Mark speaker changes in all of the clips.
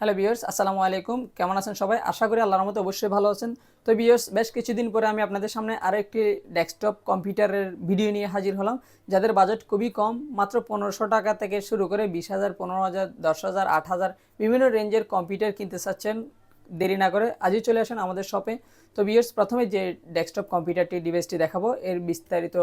Speaker 1: Hello viewers, আসসালামু আলাইকুম। কেমন আছেন সবাই? আশা করি আল্লাহর মতো অবশ্যই ভালো আছেন। তো ভিউয়ার্স, বেশ কিছুদিন পরে আমি আপনাদের সামনে আরও একটি ডেস্কটপ কম্পিউটারের ভিডিও নিয়ে হাজির হলাম, যাদের বাজেট খুবই কম, মাত্র 1500 টাকা থেকে শুরু করে 20,000, 15,000, 10,000, 8,000 বিভিন্ন রেঞ্জের কম্পিউটার কিনতে চাচ্ছেন। দেরি না করে আজই চলে আসেন আমাদের শপে। তো ভিউয়ার্স, প্রথমে যে ডেস্কটপ কম্পিউটারটি ডিভাইসটি দেখাবো, এর বিস্তারিত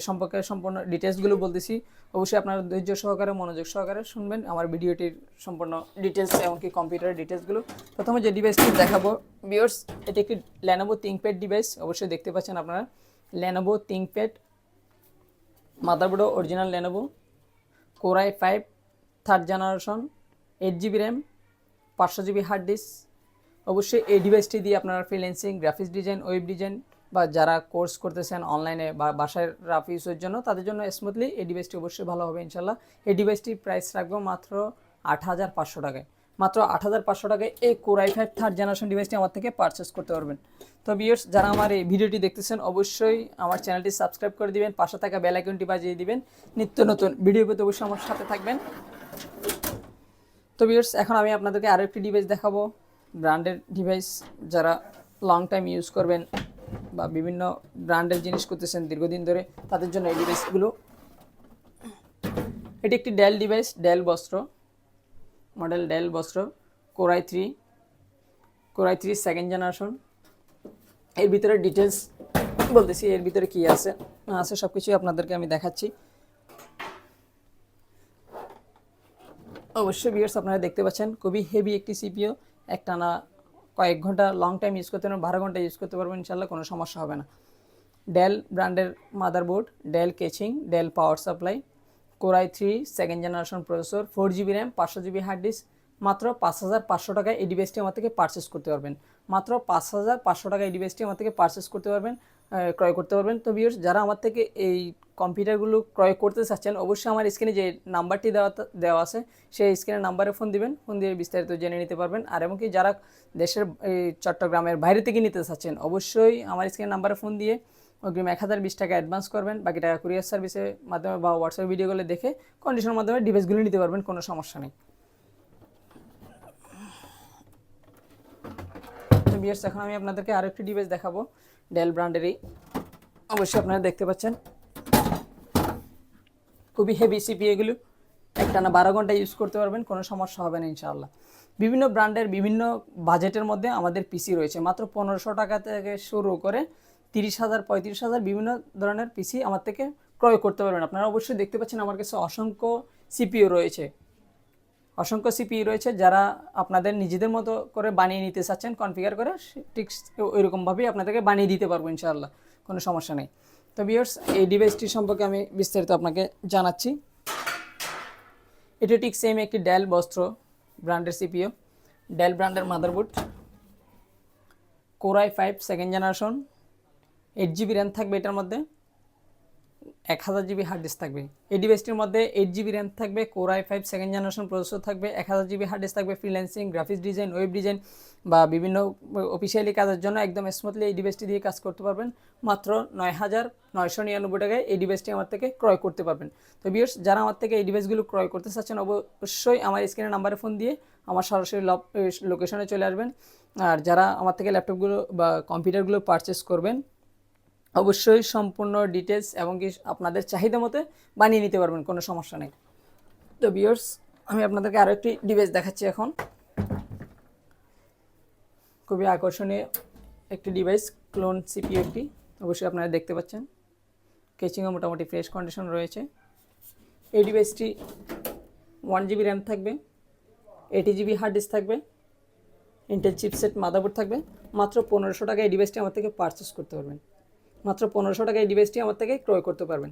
Speaker 1: সম্পর্কে সম্পূর্ণ ডিটেলসগুলো বলতেছি। অবশ্যই আপনারা ধৈর্য সহকারে মনোযোগ সহকারে শুনবেন আমার ভিডিওটির সম্পূর্ণ ডিটেলস, এমনকি কম্পিউটারের ডিটেলসগুলো। প্রথমে যে ডিভাইসটি দেখাবো ভিউয়ার্স, এটি একটি লেনোভো থিংকপ্যাড ডিভাইস। অবশ্যই দেখতে পাচ্ছেন আপনারা লেনোভো থিংকপ্যাড, মাদারবোর্ডও original Lenovo, core i5 third generation, 8 GB RAM, 500 GB hard disk. অবশ্যই এই ডিভাইসটি দিয়ে আপনারা freelancing, graphics design, web design বা যারা কোর্স করতেছেন অনলাইনে বা বাসায় রাফ ইউজের জন্য, তাদের জন্য স্মুথলি এই ডিভাইসটি অবশ্যই ভালো হবে ইনশাল্লাহ। এই ডিভাইসটির প্রাইস রাখবো মাত্র 8,500 টাকায়। মাত্র 8,500 টাকায় এই কোর i5 থার্ড জেনারেশন ডিভাইসটি আমার থেকে পারচেস করতে পারবেন। তো ভিউয়ার্স, যারা আমার এই ভিডিওটি দেখতেছেন অবশ্যই আমার চ্যানেলটি সাবস্ক্রাইব করে দিবেন, পাশে থাকা বেল আইকনটি বাজিয়ে দিবেন। নিত্য নতুন ভিডিও পেতে অবশ্যই আমার সাথে থাকবেন। তো ভিউয়ার্স, এখন আমি আপনাদেরকে আরও একটি ডিভাইস দেখাবো, ব্র্যান্ডের ডিভাইস। যারা লং টাইম ইউজ করবেন বা বিভিন্ন ব্র্যান্ডের জিনিস করতেছেন দীর্ঘদিন ধরে, তাদের জন্য এই ডিভাইসগুলো। এটি একটি ডেল ডিভাইস, ডেল বস্ত্র মডেল, ডেল বস্ত্র, কোর i3 সেকেন্ড জেনারেশন। এর ভিতরে ডিটেলস বলতেছি, এর ভিতরে কী আছে না আছে সব কিছুই আপনাদেরকে আমি দেখাচ্ছি। অবশ্যই ভিউয়ার্স, আপনারা দেখতে পাচ্ছেন খুবই হেভি একটি সিপিইউ। একটানা কয়েক ঘন্টা লং টাইম ইউজ করতে পারবেন, 12 ঘন্টা ইউজ করতে পারবেন ইনশাল্লাহ, কোনো সমস্যা হবে না। ডেল ব্র্যান্ডের motherboard, Dell casing, Dell power supply, core i3 second generation processor, 4 GB RAM, 500 GB hard disk. মাত্র 5,500 টাকায় এই ডিভাইসটি আমার থেকে পারচেস করতে পারবেন। মাত্র 5,500 টাকায় এই ডিভাইসটি আমার থেকে পারচেস করতে পারবেন, ক্রয় করতে পারবেন। তো ভিউয়ার্স, যারা আমার থেকে এই কম্পিউটারগুলো ক্রয় করতে চাচ্ছেন অবশ্যই আমার স্ক্রিনে যে নাম্বারটি দেওয়া আছে সেই স্ক্রিনের নাম্বারে ফোন দিবেন, ফোন দিয়ে বিস্তারিত জেনে নিতে পারবেন। আর এমনকি যারা দেশের চট্টগ্রামের বাইরে থেকে নিতে চাচ্ছেন অবশ্যই আমার স্ক্রিনের নাম্বারে ফোন দিয়ে অগ্রিম 1,020 টাকা অ্যাডভান্স করবেন, বাকি টাকা কুরিয়ার সার্ভিসের মাধ্যমে বা হোয়াটসঅ্যাপ ভিডিওগুলো দেখে কন্ডিশনের মাধ্যমে ডিভাইসগুলো নিতে পারবেন, কোনো সমস্যা নেই। তো ভিউয়ার্স, এখন আমি আপনাদেরকে আরও একটি ডিভাইস দেখাবো, ডেল ব্র্যান্ডেরই। অবশ্যই আপনারা দেখতে পাচ্ছেন খুবই হেভি সিপিইউ এগুলো, একটানা 12 ঘন্টা ইউজ করতে পারবেন, কোনো সমস্যা হবে না ইনশাআল্লাহ। বিভিন্ন ব্র্যান্ডের বিভিন্ন বাজেটের মধ্যে আমাদের পিসি রয়েছে, মাত্র 1500 টাকা থেকে শুরু করে 30,000, 35,000 বিভিন্ন ধরনের পিসি আমার থেকে ক্রয় করতে পারবেন। আপনারা অবশ্যই দেখতে পাচ্ছেন আমার কাছে অসংখ্য সিপিইউ রয়েছে, যারা আপনাদের নিজেদের মতো করে বানিয়ে নিতে চাচ্ছেন, কনফিগার করে ঠিক ওইরকমভাবেই আপনাদেরকে বানিয়ে দিতে পারবো ইনশাআল্লাহ, কোনো সমস্যা নেই। তো ভিউয়ার্স, এই ডিভাইসটি সম্পর্কে আমি বিস্তারিত আপনাকে জানাচ্ছি। এটি ঠিক সেম একটি ডেল বস্ত্র ব্র্যান্ডের সিপিইউ, ডেল ব্র্যান্ডের motherboard, core i5 second generation, 8 GB RAM থাকবে এটার মধ্যে, 1000 GB হার্ড ডিস্ক থাকবে। এই ডিভাইসটির মধ্যে 8 GB র্যাম থাকবে, core i5 second generation processor থাকবে, 1000 GB হার্ড ডিস্ক থাকবে। Freelancing, graphics design, web design বা বিভিন্ন অফিসিয়ালি কাজের জন্য একদম স্মুথলি এই ডিভাইসটি দিয়ে কাজ করতে পারবেন। মাত্র 9,999 টাকায় এই ডিভাইসটি আমার থেকে ক্রয় করতে পারবেন। তো ভিউয়ার্স, যারা আমার থেকে এই ডিভাইসগুলো ক্রয় করতে চাচ্ছেন অবশ্যই আমার স্ক্রিনের নাম্বারে ফোন দিয়ে আমার সরাসরি লোকেশনে চলে আসবেন। আর যারা আমার থেকে ল্যাপটপগুলো বা কম্পিউটারগুলো পারচেস করবেন অবশ্যই সম্পূর্ণ ডিটেলস এবং কি আপনাদের চাহিদা মতো বানিয়ে নিতে পারবেন, কোনো সমস্যা নেই। তো ভিউয়ার্স, আমি আপনাদেরকে আরও একটি ডিভাইস দেখাচ্ছি এখন, খুবই আকর্ষণীয় একটি ডিভাইস, ক্লোন সিপিইউ একটি। অবশ্যই আপনারা দেখতে পাচ্ছেন কেচিংও মোটামুটি ফ্রেশ কন্ডিশন রয়েছে। এই ডিভাইসটি 1 GB র্যাম থাকবে, 80 GB হার্ড ডিস্ক থাকবে, ইন্টেল চিপসেট মাদারবোর্ড থাকবে। মাত্র 1500 টাকা এই ডিভাইসটি আমার থেকে পারচেস করতে পারবেন, মাত্র 1500 টাকা এই ডিভাইসটি আমার থেকে ক্রয় করতে পারবেন।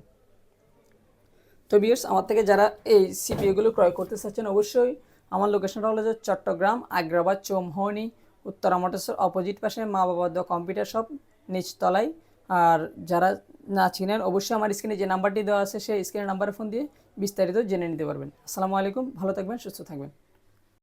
Speaker 1: তো ভিউয়ার্স, আমার থেকে যারা এই সিপিইউগুলো ক্রয় করতে চাচ্ছেন অবশ্যই আমার লোকেশনটা হলো যে চট্টগ্রাম আগ্রাবাদ চৌমোহনী উত্তরা মোটরসের অপোজিট পাশে মা বাবা দ্য কম্পিউটার শপ নিচতলায়। আর যারা না চিনেন অবশ্যই আমার স্ক্রিনে যে নাম্বারটি দেওয়া আছে সেই স্ক্রিনের নাম্বারে ফোন দিয়ে বিস্তারিত জেনে নিতে পারবেন। আসসালামু আলাইকুম, ভালো থাকবেন, সুস্থ থাকবেন।